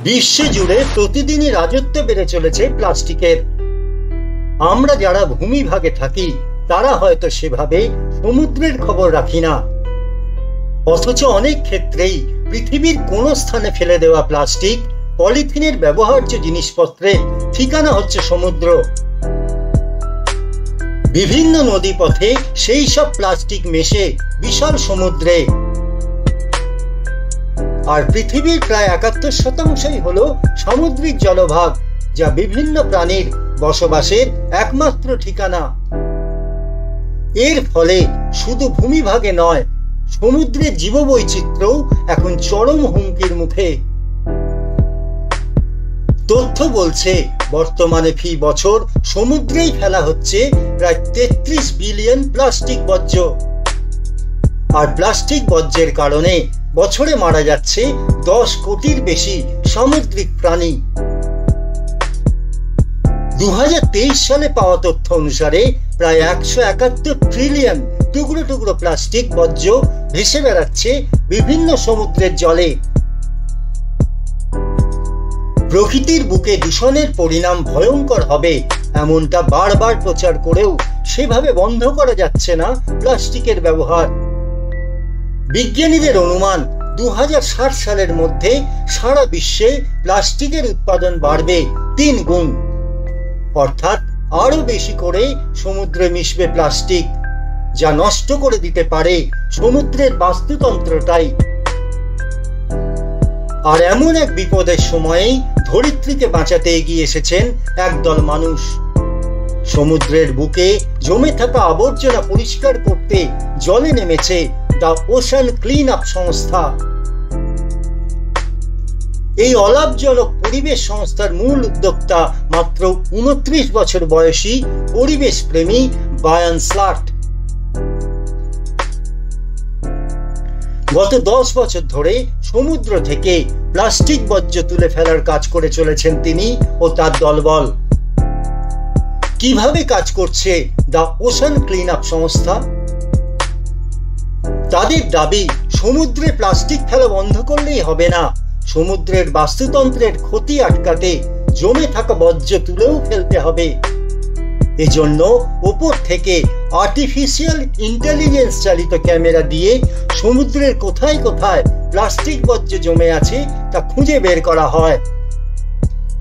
বিশ্বজুড়ে প্রতিদিনই রাজত্ব বেড়ে চলেছে প্লাস্টিকের। আমরা যারা ভূমিভাগে থাকি তারা হয়তো সেভাবে সমুদ্রের খবর রাখি না, অথচ অনেক ক্ষেত্রেই পৃথিবীর কোন স্থানে ফেলে দেওয়া প্লাস্টিক, পলিথিনের ব্যবহার্য জিনিসপত্রে ঠিকানা হচ্ছে সমুদ্র। বিভিন্ন নদীপথে সেই সব প্লাস্টিক মেশে বিশাল সমুদ্রে। আর পৃথিবীর প্রায় ৭১% হলো সামুদ্রিক জলভাগ, যা বিভিন্ন প্রাণীর বসবাসের একমাত্র ঠিকানা। এর ফলে শুধু ভূমিভাগে নয়, সমুদ্রের জীববৈচিত্র্যও এখন চরম হুমকির মুখে। তথ্য বলছে বর্তমানে ফি বছর সমুদ্রেই ফেলা হচ্ছে প্রায় ৩৩ বিলিয়ন প্লাস্টিক বর্জ্য। আর প্লাস্টিক বর্জ্যের কারণে বছরে মারা যাচ্ছে ১০ কোটির বেশি সামুদ্রিক প্রাণী। ২০২৩ সালে পাওয়া তথ্য অনুসারে প্রায় ১৭১ ট্রিলিয়ন টুকরো টুকরো প্লাস্টিক বর্জ্য ভেসে বেড়াচ্ছে বিভিন্ন সমুদ্রের জলে। প্রকৃতির বুকে দূষণের পরিণাম ভয়ঙ্কর হবে এমনটা বারবার প্রচার করেও সেভাবে বন্ধ করা যাচ্ছে না প্লাস্টিকের ব্যবহার। বিজ্ঞানীদের অনুমান ২০৬০ সালের মধ্যে সারা বিশ্বে প্লাস্টিকের উৎপাদন বাড়বে ৩ গুণ, অর্থাৎ আরো বেশি করে সমুদ্রে মিশবে প্লাস্টিক, যা নষ্ট করে দিতে পারে সমুদ্রের বাস্তুতন্ত্রটাই। আর এমন এক বিপদের সময়েই ধরিত্রীকে বাঁচাতে এগিয়ে এসেছেন একদল মানুষ। সমুদ্রের বুকে জমে থাকা আবর্জনা পরিষ্কার করতে জলে নেমেছে দ্য ওশান ক্লিন আপ সংস্থা। এই অলাভজনক পরিবেশ সংস্থার মূল উদ্যোক্তা মাত্র ২৯ বছর বয়সী পরিবেশ প্রেমী ব্রায়ান স্লাট। গত ১০ বছর ধরে সমুদ্র থেকে প্লাস্টিক বর্জ্য তুলে ফেলার কাজ করে চলেছেন তিনি ও তার দলবল। কিভাবে কাজ করছে দ্য ওশান ক্লিন আপ সংস্থা? তাদের দাবি, সমুদ্রে প্লাস্টিক ফেলা বন্ধ করলেই হবে না, সমুদ্রের বাস্তুতন্ত্রের ক্ষতি আটকাতে জমে থাকা বর্জ্য তুলেও ফেলতে হবে। এজন্য উপর থেকে আর্টিফিশিয়াল ইন্টেলিজেন্স চালিত ক্যামেরা দিয়ে সমুদ্রের কোথায় কোথায় প্লাস্টিক বর্জ্য জমে আছে তা খুঁজে বের করা হয়।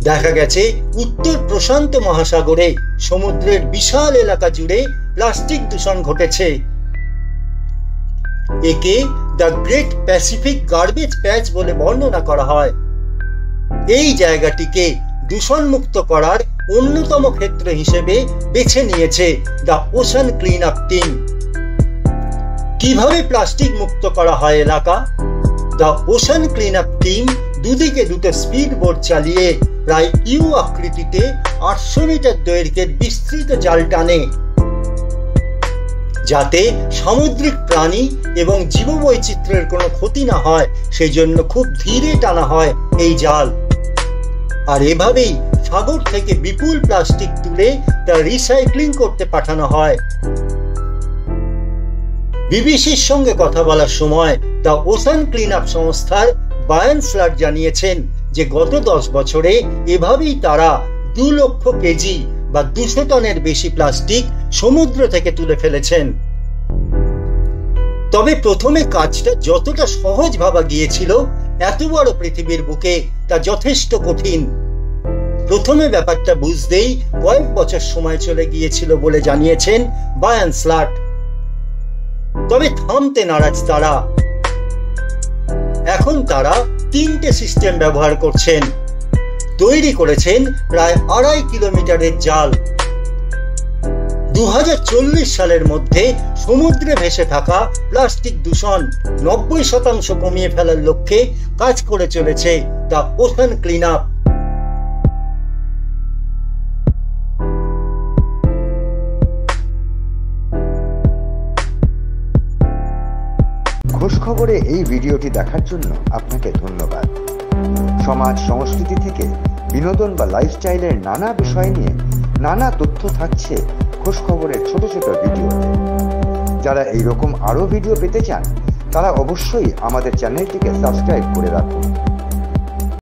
দেখা গেছে উত্তর প্রশান্ত মহাসাগরে সমুদ্রের বিশাল এলাকা জুড়ে প্লাস্টিক দূষণ ঘটেছে। একে দ্য গ্রেট প্যাসিফিক গার্বেজ প্যাচ বলে বর্ণনা করা হয়। এই জায়গাটিকে দূষণ মুক্ত করার অন্যতম ক্ষেত্র হিসেবে বেছে নিয়েছে the ocean clean up team. কিভাবে প্লাস্টিক মুক্ত করা হয় এলাকা? The ocean clean up team দুদিকে দুটো স্পিড বোট চালিয়ে প্রায় ইউ আকৃতিতে ৮০০ মিটার দৈর্ঘ্যের বিস্তৃত জাল টানে, যাতে সামুদ্রিক প্রাণী এবং জীববৈচিত্র্যের কোনো ক্ষতি না হয়, সেই জন্য খুব ধীরে টানা হয় এই জাল। আর এভাবেই সাগর থেকে বিপুল প্লাস্টিক তুলে তা রিসাইক্লিং করতে পাঠানো হয়। বিবিসির সঙ্গে কথা বলার সময় দ্য ওশান ক্লিন আপ সংস্থার ব্রায়ান স্লাট জানিয়েছেন যে গত ১০ বছরে এভাবেই তারা ২ লক্ষ কেজি বা ২০০ টনের বেশি প্লাস্টিক সমুদ্র থেকে তুলে ফেলেছেন। তবে প্রথমে কাজটা যতটা সহজ ভাবা গিয়েছিল, এত বড় পৃথিবীর বুকে তা যথেষ্ট কঠিন। প্রথমে ব্যাপারটা বুঝতেই কয়েক বছর সময় চলে গিয়েছিল বলে জানিয়েছেন ব্রায়ান স্লাট। তবে থামতে নারাজ তারা। এখন তারা ৩টে সিস্টেম ব্যবহার করছেন। তৈরি করেছেন প্রায় ২.৫ কিলোমিটারের জাল। ২০৪০ সালের মধ্যে সমুদ্রে ভেসে থাকা প্লাস্টিক দূষণ ৯০% কমিয়ে ফেলার লক্ষ্যে কাজ করে চলেছে দ্য ওশান ক্লিন আপ। খোঁজ খবরে এই ভিডিওটি দেখার জন্য আপনাকে ধন্যবাদ। সমাজ সংস্কৃতি থেকে বিনোদন বা লাইফস্টাইলের নানা বিষয় নিয়ে নানা তথ্য থাকছে খোঁজ খবরের ছোট ছোট ভিডিওতে। যারা এইরকম আরো ভিডিও পেতে চান তারা অবশ্যই আমাদের চ্যানেলটিকে সাবস্ক্রাইব করে রাখুন।